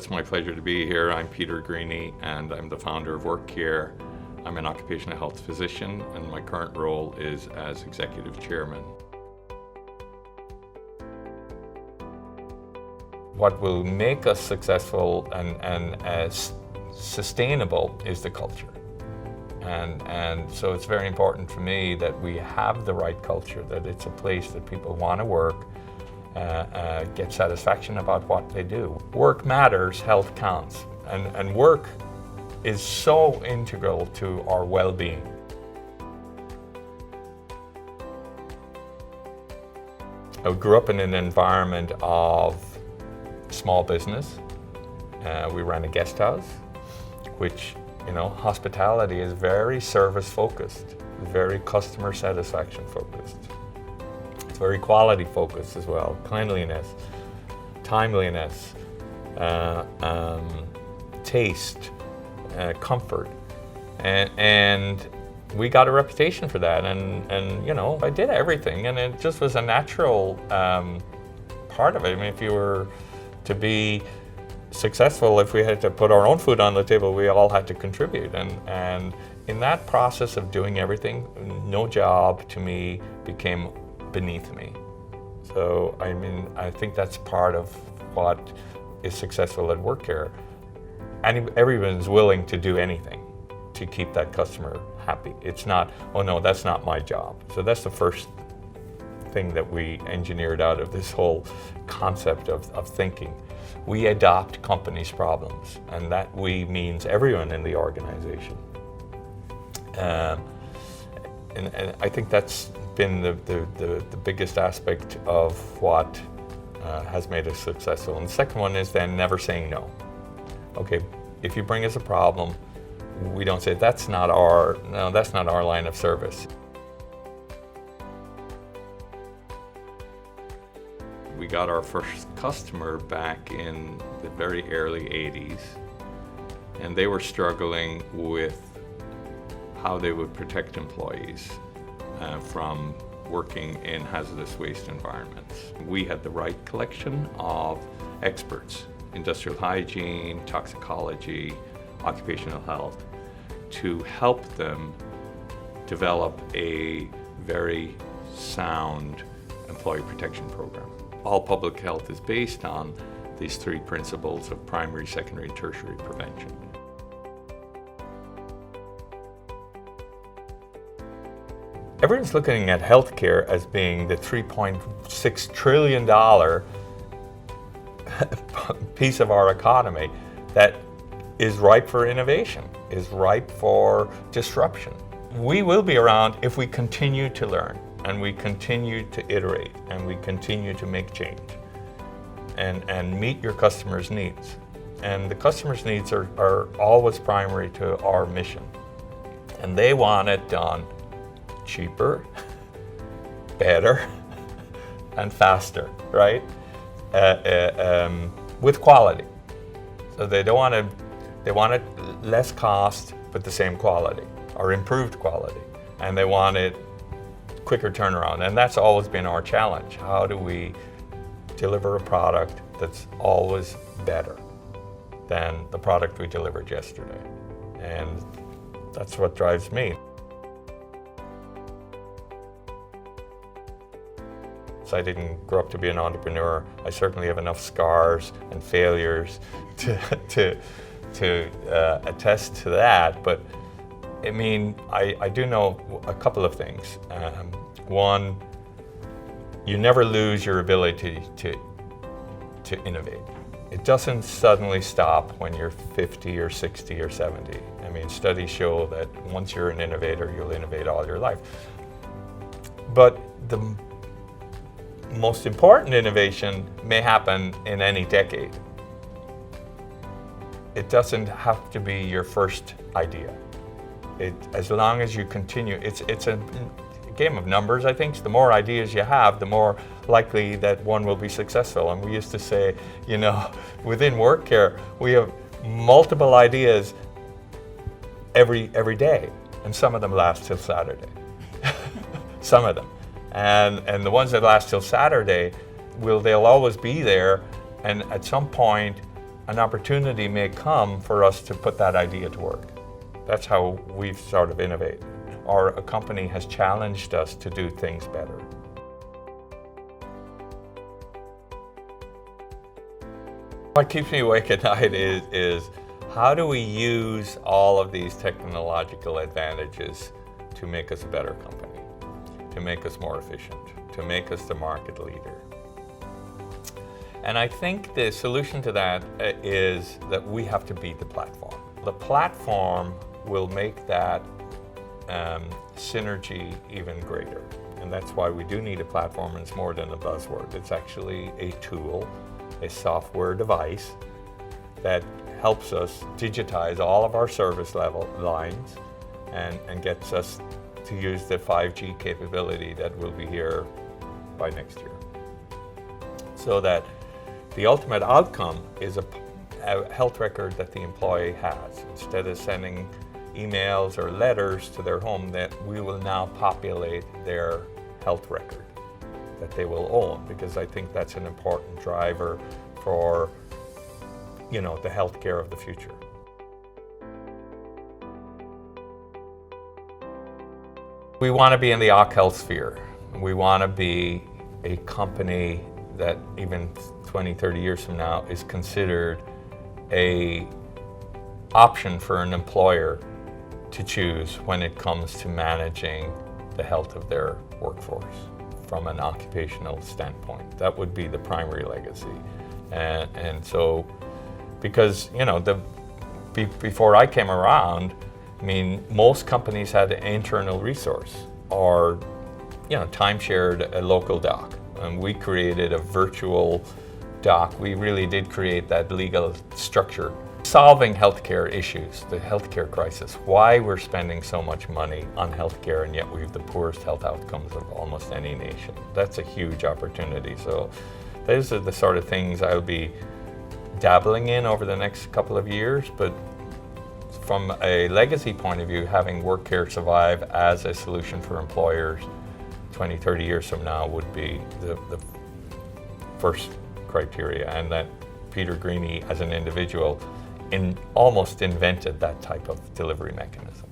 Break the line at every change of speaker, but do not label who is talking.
It's my pleasure to be here. I'm Peter Greeney and I'm the founder of WorkCare. I'm an occupational health physician and my current role is as executive chairman. What will make us successful and as sustainable is the culture. And so it's very important for me that we have the right culture, that it's a place that people want to work, get satisfaction about what they do. Work matters, health counts, and work is so integral to our well-being. I grew up in an environment of small business. We ran a guest house, which, hospitality is very service focused, very customer satisfaction focused. It's very quality focused as well, cleanliness, timeliness, taste, comfort, and we got a reputation for that. And I did everything, and it just was a natural part of it. I mean, if you were to be successful, if we had to put our own food on the table, we all had to contribute. And in that process of doing everything, no job to me became beneath me. So, I think that's part of what is successful at WorkCare. And everyone's willing to do anything to keep that customer happy. It's not, oh no, that's not my job. So that's the first thing that we engineered out of this whole concept of thinking. We adopt companies' problems, and that we means everyone in the organization. And I think that's been the biggest aspect of what has made us successful. And the second one is then never saying no. Okay, if you bring us a problem, we don't say that's not our line of service. We got our first customer back in the very early 80s, and they were struggling with how they would protect employees from working in hazardous waste environments. We had the right collection of experts, industrial hygiene, toxicology, occupational health, to help them develop a very sound employee protection program. All public health is based on these three principles of primary, secondary, and tertiary prevention. Everyone's looking at healthcare as being the $3.6 trillion piece of our economy that is ripe for innovation, is ripe for disruption. We will be around if we continue to learn, and we continue to iterate, and we continue to make change and meet your customers' needs. And the customers' needs are always primary to our mission. And they want it done cheaper, better, and faster, right? With quality. So they want it less cost, but the same quality, or improved quality. And they want it quicker turnaround, and that's always been our challenge. How do we deliver a product that's always better than the product we delivered yesterday? And that's what drives me. So I didn't grow up to be an entrepreneur. I certainly have enough scars and failures to attest to that, but I do know a couple of things. One, you never lose your ability to innovate. It doesn't suddenly stop when you're 50 or 60 or 70. Studies show that once you're an innovator, you'll innovate all your life. But the most important innovation may happen in any decade. It doesn't have to be your first idea. As long as you continue, it's a game of numbers, I think. So the more ideas you have, the more likely that one will be successful. And we used to say, within WorkCare, we have multiple ideas every day, and some of them last till Saturday. Some of them. And the ones that last till Saturday, they'll always be there, and at some point, an opportunity may come for us to put that idea to work. That's how we've sort of innovated. Or a company has challenged us to do things better. What keeps me awake at night is how do we use all of these technological advantages to make us a better company, to make us more efficient, to make us the market leader. And I think the solution to that is that we have to be the platform. The platform will make that synergy even greater. And that's why we do need a platform, and it's more than a buzzword. It's actually a tool, a software device that helps us digitize all of our service level lines and gets us to use the 5G capability that will be here by next year. So that the ultimate outcome is a health record that the employee has. Instead of sending emails or letters to their home, that we will now populate their health record that they will own, because I think that's an important driver for, the healthcare of the future. We want to be in the health sphere. We want to be a company that even 20, 30 years from now is considered a option for an employer to choose when it comes to managing the health of their workforce from an occupational standpoint. That would be the primary legacy. And so, because, before I came around, most companies had an internal resource or, time-shared a local doc. And we created a virtual doc. We really did create that legal structure. Solving healthcare issues, the healthcare crisis, why we're spending so much money on healthcare and yet we have the poorest health outcomes of almost any nation. That's a huge opportunity. So those are the sort of things I'll be dabbling in over the next couple of years, but from a legacy point of view, having work care survive as a solution for employers 20, 30 years from now would be the first criteria, and that Peter Greeney as an individual almost invented that type of delivery mechanism.